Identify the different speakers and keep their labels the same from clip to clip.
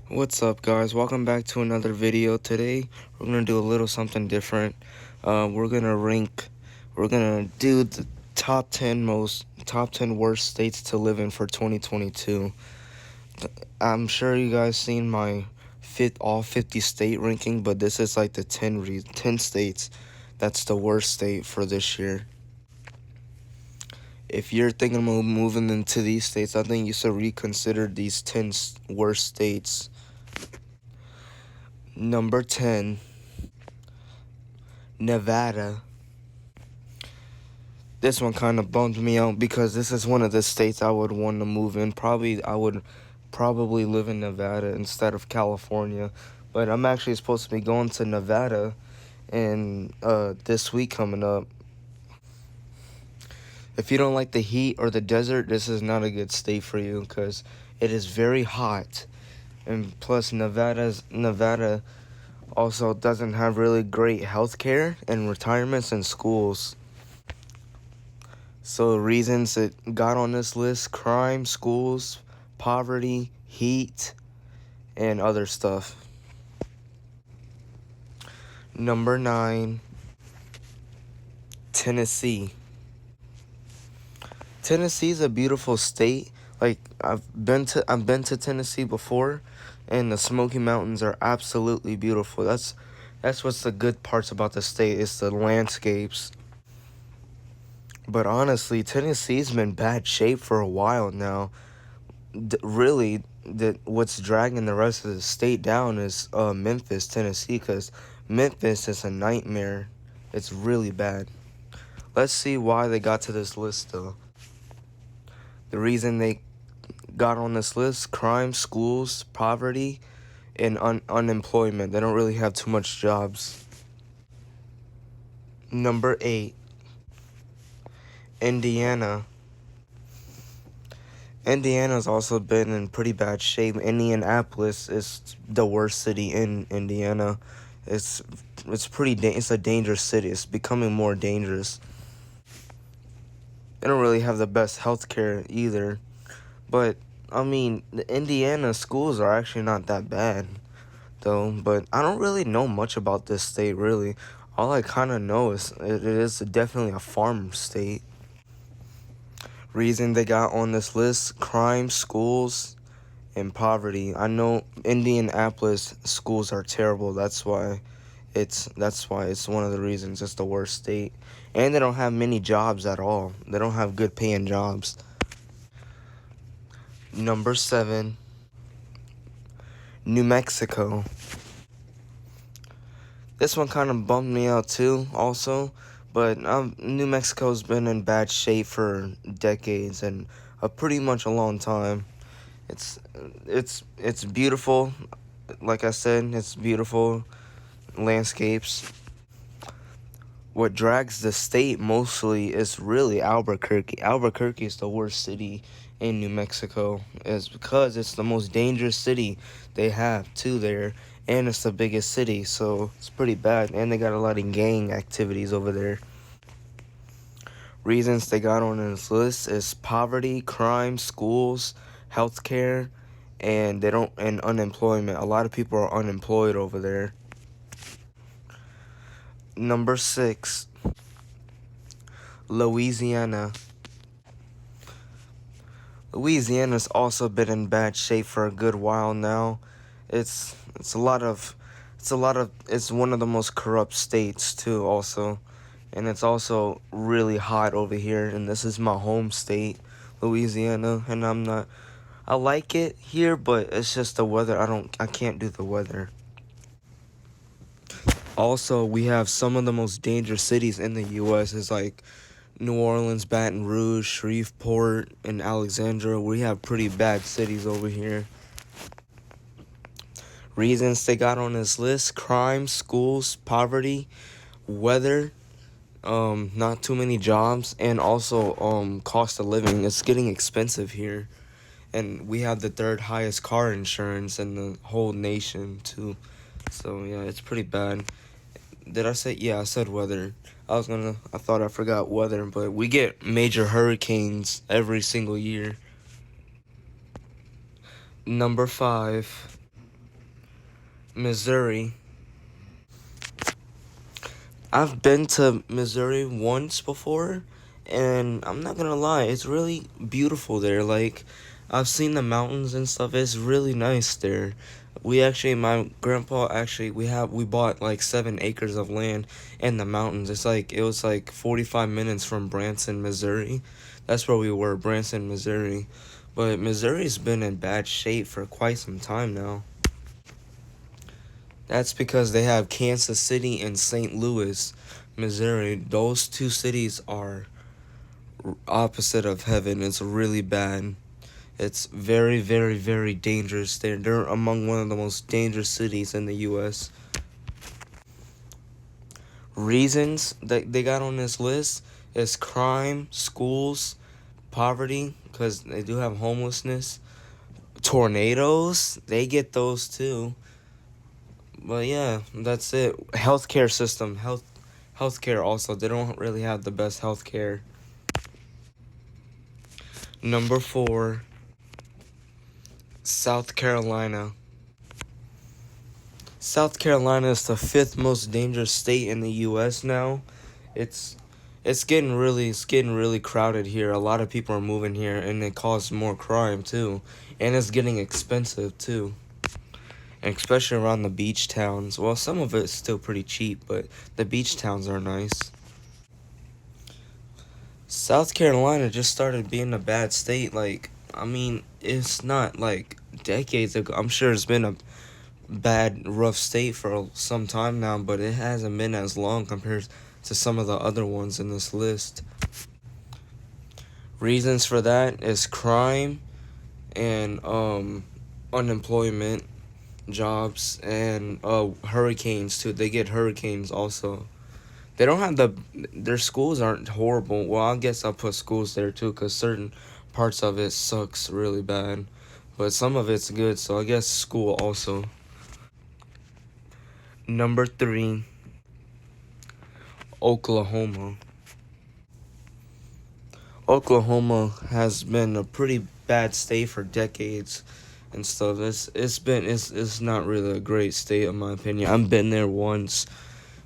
Speaker 1: What's up, guys? Welcome back to another video. Today we're gonna do a little something different. We're gonna do the top 10 worst states to live in for 2022. I'm sure you guys seen my all 50 state ranking, but this is like the 10 states that's the worst state for this year. If you're thinking of moving into these states, I think you should reconsider these 10 worst states. Number 10, Nevada. This one kind of bummed me out because this is one of the states I would want to move in. I would probably live in Nevada instead of California. But I'm actually supposed to be going to Nevada in this week coming up. If you don't like the heat or the desert, this is not a good state for you because it is very hot. And plus Nevada also doesn't have really great health care and retirements and schools. So reasons it got on this list: crime, schools, poverty, heat, and other stuff. Number 9, Tennessee. Tennessee's a beautiful state. Like I've been to Tennessee before, and the Smoky Mountains are absolutely beautiful. That's what's the good parts about the state, is the landscapes. But honestly, Tennessee's been in bad shape for a while now. What's dragging the rest of the state down is Memphis, Tennessee, because Memphis is a nightmare. It's really bad. Let's see why they got to this list, though. The reason they got on this list: crime, schools, poverty, and unemployment. They don't really have too much jobs. Number 8, Indiana. Indiana's also been in pretty bad shape. Indianapolis is the worst city in Indiana. It's a dangerous city. It's becoming more dangerous. They don't really have the best healthcare either. But I mean, the Indiana schools are actually not that bad though. But I don't really know much about this state really. All I kind of know is it is definitely a farm state. Reason they got on this list: crime, schools, and poverty. I know Indianapolis schools are terrible. That's why it's one of the reasons it's the worst state. And they don't have many jobs at all. They don't have good paying jobs. Number 7, New Mexico. This one kind of bummed me out too also. But New Mexico's been in bad shape for decades and pretty much a long time. It's beautiful. Like I said, it's beautiful landscapes. What drags the state mostly is really Albuquerque. Albuquerque is the worst city in New Mexico. It's because it's the most dangerous city they have too there, and it's the biggest city, so it's pretty bad. And they got a lot of gang activities over there. Reasons they got on this list is poverty, crime, schools, healthcare, and unemployment. A lot of people are unemployed over there. Number 6, Louisiana. Louisiana's also been in bad shape for a good while now. It's one of the most corrupt states too also. And it's also really hot over here, and this is my home state, Louisiana, and I like it here, but it's just the weather. I can't do the weather. Also, we have some of the most dangerous cities in the U.S. is like New Orleans, Baton Rouge, Shreveport, and Alexandria. We have pretty bad cities over here. Reasons they got on this list: crime, schools, poverty, weather, not too many jobs, and also cost of living. It's getting expensive here. And we have the 3rd highest car insurance in the whole nation too. So yeah, it's pretty bad. Did I say? Yeah, I said weather. I thought I forgot weather, but we get major hurricanes every single year. Number 5, Missouri. I've been to Missouri once before, and I'm not gonna lie, it's really beautiful there. Like, I've seen the mountains and stuff. It's really nice there. My grandpa actually, we bought like 7 acres of land in the mountains. It was like 45 minutes from Branson, Missouri. That's where we were, Branson, Missouri. But Missouri's been in bad shape for quite some time now. That's because they have Kansas City and St. Louis, Missouri. Those two cities are opposite of heaven. It's really bad. It's very, very, very dangerous. They're among one of the most dangerous cities in the U.S. Reasons that they got on this list is crime, schools, poverty, because they do have homelessness, tornadoes. They get those too. But yeah, that's it. Healthcare system, healthcare also. They don't really have the best healthcare. Number 4, South Carolina. South Carolina is the 5th most dangerous state in the U.S. now. It's it's getting really crowded here. A lot of people are moving here, and it causes more crime too, and it's getting expensive too. And especially around the beach towns. Well, some of it's still pretty cheap, but the beach towns are nice. South Carolina just started being a bad state. Like, I mean, it's not like decades ago. I'm sure it's been a bad, rough state for some time now, but it hasn't been as long compared to some of the other ones in this list. Reasons for that is crime and unemployment, jobs, and hurricanes too. They get hurricanes also. They don't have their schools aren't horrible. Well, I guess I'll put schools there too, because certain parts of it sucks really bad. But some of it's good, so I guess school also. Number 3, Oklahoma. Oklahoma has been a pretty bad state for decades and stuff. It's not really a great state in my opinion. I've been there once.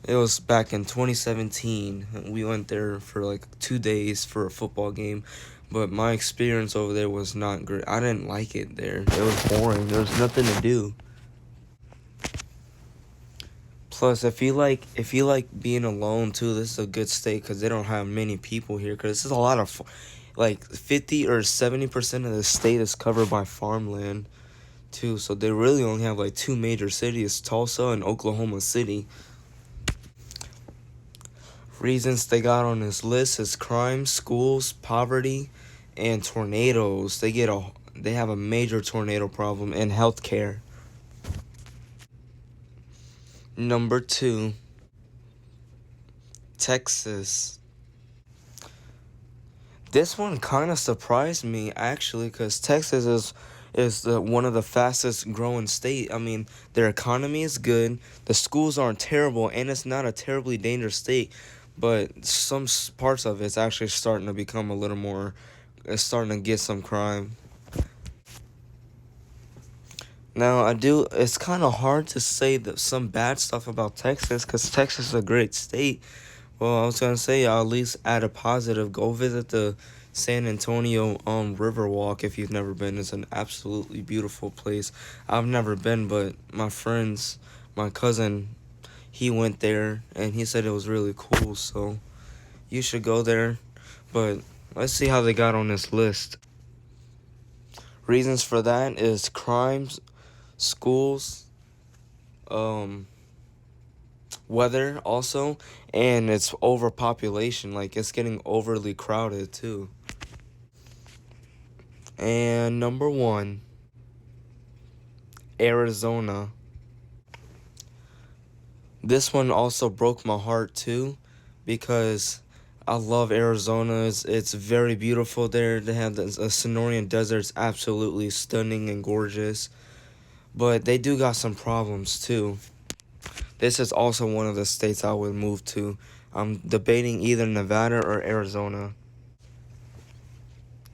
Speaker 1: It was back in 2017. We went there for like 2 days for a football game, but my experience over there was not great. I didn't like it there. It was boring. There was nothing to do. Plus, if you like being alone too, this is a good state because they don't have many people here. Because this is a lot of, like 50 or 70% of the state is covered by farmland too. So they really only have like 2 major cities, Tulsa and Oklahoma City. Reasons they got on this list is crime, schools, poverty, and tornadoes. They have a major tornado problem and healthcare. Number 2, Texas. This one kind of surprised me actually, because Texas is one of the fastest growing state. I mean, their economy is good, the schools aren't terrible, and it's not a terribly dangerous state. But some parts of it's actually starting to become a little more. It's starting to get some crime. Now I do. It's kind of hard to say that some bad stuff about Texas, because Texas is a great state. Well, I was gonna say I'll at least add a positive. Go visit the San Antonio Riverwalk if you've never been. It's an absolutely beautiful place. I've never been, but my cousin, he went there and he said it was really cool. So you should go there. But let's see how they got on this list. Reasons for that is crimes, schools, um, weather also, and it's overpopulation. Like, it's getting overly crowded too. And number 1, Arizona. This one also broke my heart too, because I love Arizona. It's very beautiful there. They have the Sonoran Desert. It's absolutely stunning and gorgeous, but they do got some problems too. This is also one of the states I would move to. I'm debating either Nevada or Arizona.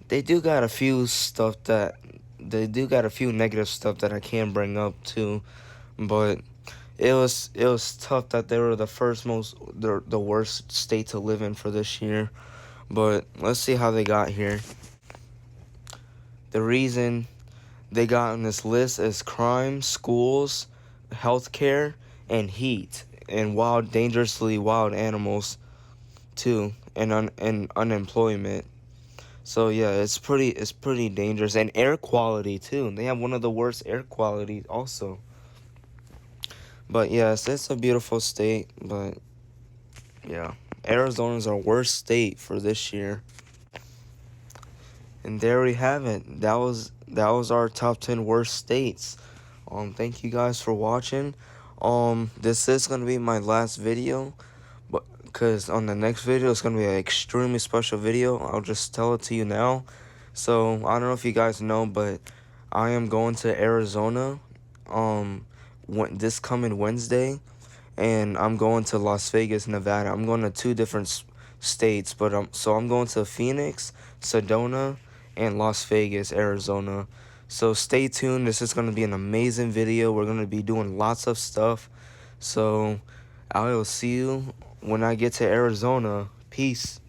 Speaker 1: They do got a few stuff that they do got a few negative stuff that I can bring up too, but it was tough that they were the worst state to live in for this year. But let's see how they got here. The reason they got on this list is crime, schools, healthcare, and heat, and dangerously wild animals too, and unemployment. So yeah, it's pretty dangerous, and air quality too. They have one of the worst air quality also. But yes, it's a beautiful state. But yeah, Arizona's our worst state for this year. And there we have it. That was our top 10 worst states. Thank you guys for watching. This is gonna be my last video, but because on the next video it's gonna be an extremely special video. I'll just tell it to you now. So I don't know if you guys know, but I am going to Arizona, this coming Wednesday, and I'm going to Las Vegas, Nevada. I'm going to two different states, but I'm going to Phoenix, Sedona, and Las Vegas, Arizona. So stay tuned. This is going to be an amazing video. We're going to be doing lots of stuff. So I will see you when I get to Arizona. Peace.